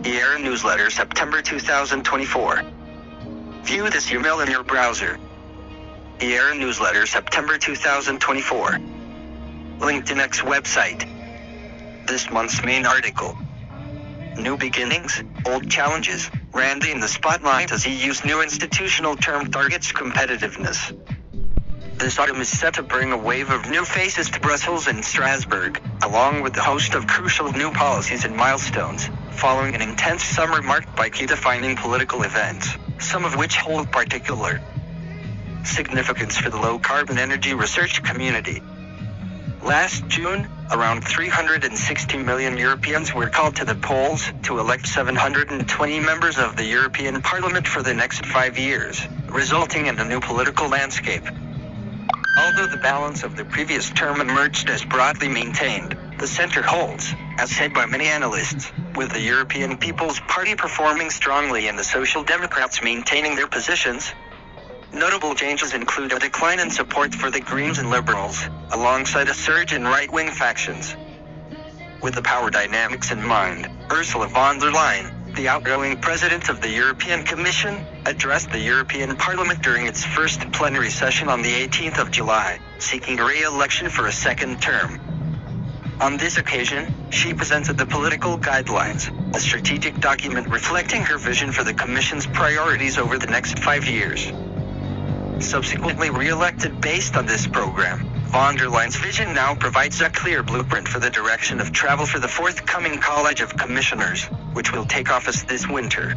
ERA Newsletter, September 2024. View this email in your browser. ERA Newsletter, September 2024. LinkedIn X website. This month's main article. New beginnings, old challenges. Randy in the spotlight as EU's new institutional term targets competitiveness. This autumn is set to bring a wave of new faces to Brussels and Strasbourg, along with a host of crucial new policies and milestones, following an intense summer marked by key defining political events, some of which hold particular significance for the low-carbon energy research community. Last June, around 360 million Europeans were called to the polls to elect 720 members of the European Parliament for the next 5 years, resulting in a new political landscape. Although the balance of the previous term emerged as broadly maintained, the center holds, as said by many analysts, with the European People's Party performing strongly and the Social Democrats maintaining their positions. Notable changes include a decline in support for the Greens and Liberals, alongside a surge in right-wing factions. With the power dynamics in mind, Ursula von der Leyen, the outgoing president of the European Commission, addressed the European Parliament during its first plenary session on the 18th of July, seeking re-election for a second term. On this occasion, she presented the Political Guidelines, a strategic document reflecting her vision for the Commission's priorities over the next 5 years. Subsequently re-elected based on this program, von der Leyen's vision now provides a clear blueprint for the direction of travel for the forthcoming College of Commissioners, which will take office this winter.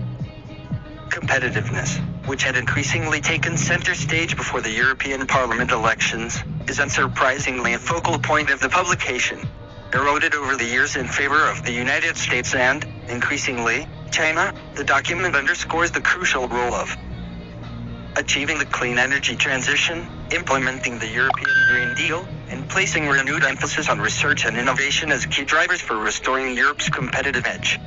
Competitiveness, which had increasingly taken center stage before the European Parliament elections, is unsurprisingly a focal point of the publication. Eroded over the years in favor of the United States and, increasingly, China, the document underscores the crucial role of achieving the clean energy transition, implementing the European Green Deal, and placing renewed emphasis on research and innovation as key drivers for restoring Europe's competitive edge.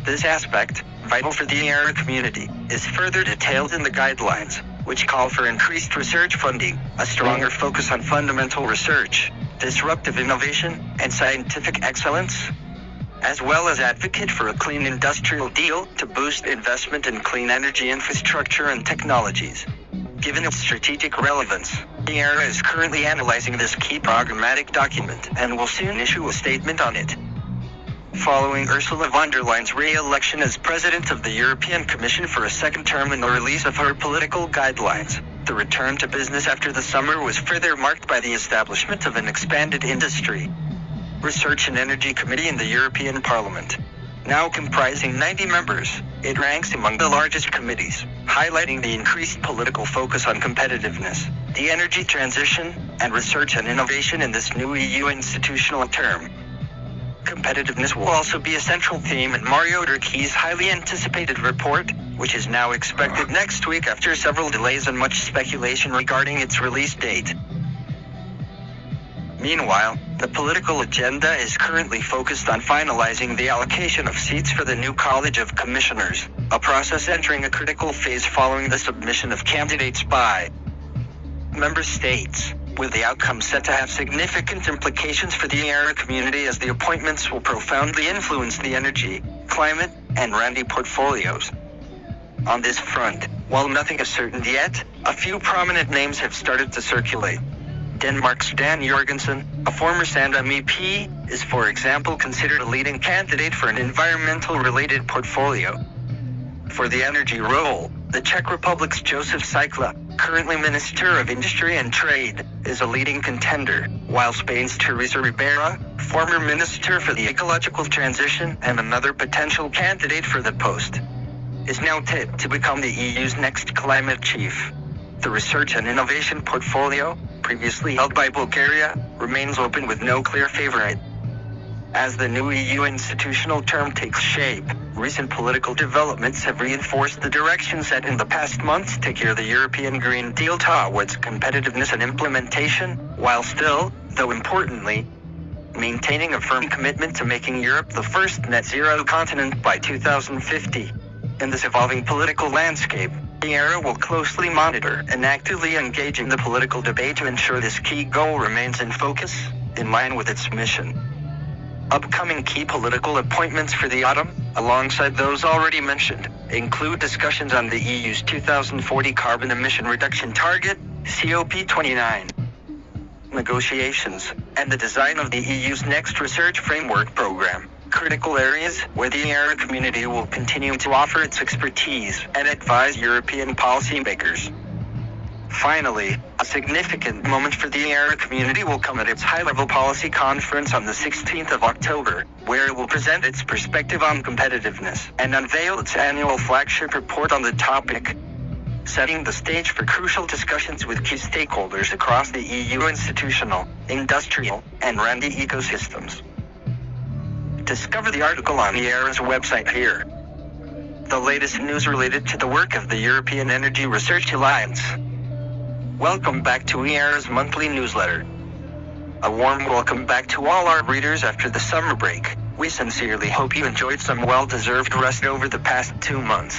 This aspect, vital for the ERA community, is further detailed in the guidelines, which call for increased research funding, a stronger focus on fundamental research, disruptive innovation, and scientific excellence, as well as advocate for a clean industrial deal to boost investment in clean energy infrastructure and technologies. Given its strategic relevance, the ERA is currently analyzing this key programmatic document and will soon issue a statement on it. Following Ursula von der Leyen's re-election as president of the European Commission for a second term and the release of her political guidelines, the return to business after the summer was further marked by the establishment of an expanded industry, Research and Energy Committee in the European Parliament. Now comprising 90 members, it ranks among the largest committees, highlighting the increased political focus on competitiveness, the energy transition, and research and innovation in this new EU institutional term. Competitiveness will also be a central theme in Mario Draghi's highly anticipated report, which is now expected next week after several delays and much speculation regarding its release date. Meanwhile, the political agenda is currently focused on finalizing the allocation of seats for the new College of Commissioners, a process entering a critical phase following the submission of candidates by member states, with the outcome set to have significant implications for the ERA community as the appointments will profoundly influence the energy, climate, and Randy portfolios. On this front, while nothing is certain yet, a few prominent names have started to circulate. Denmark's Dan Jorgensen, a former Sand MEP, is for example considered a leading candidate for an environmental-related portfolio. For the energy role, the Czech Republic's Josef Sikla, currently Minister of Industry and Trade, is a leading contender, while Spain's Teresa Ribera, former Minister for the Ecological Transition and another potential candidate for the post, is now tipped to become the EU's next climate chief. The research and innovation portfolio, previously held by Bulgaria, remains open with no clear favorite. As the new EU institutional term takes shape, recent political developments have reinforced the direction set in the past months to gear the European Green Deal towards competitiveness and implementation, while still, though importantly, maintaining a firm commitment to making Europe the first net zero continent by 2050. In this evolving political landscape, the ERA will closely monitor and actively engage in the political debate to ensure this key goal remains in focus, in line with its mission. Upcoming key political appointments for the autumn, alongside those already mentioned, include discussions on the EU's 2040 carbon emission reduction target, COP29, negotiations, and the design of the EU's next research framework program, critical areas where the ERA community will continue to offer its expertise and advise European policymakers. Finally, a significant moment for the ERA community will come at its high-level policy conference on the 16th of October, where it will present its perspective on competitiveness and unveil its annual flagship report on the topic, setting the stage for crucial discussions with key stakeholders across the EU institutional, industrial, and R&D ecosystems. Discover the article on the ERA's website here. The latest news related to the work of the European Energy Research Alliance. Welcome back to ERA's monthly newsletter. A warm welcome back to all our readers after the summer break. We sincerely hope you enjoyed some well-deserved rest over the past 2 months.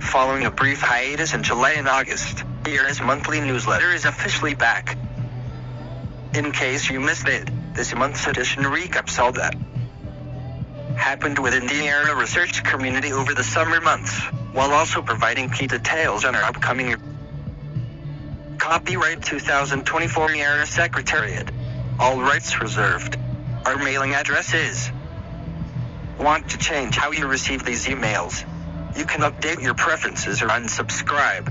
Following a brief hiatus in July and August, ERA's monthly newsletter is officially back. In case you missed it, this month's edition recaps all that happened within the ERA research community over the summer months, while also providing key details on our upcoming Copyright 2024 ERA Secretariat. All rights reserved. Our mailing address is. Want to change how you receive these emails? You can update your preferences or unsubscribe.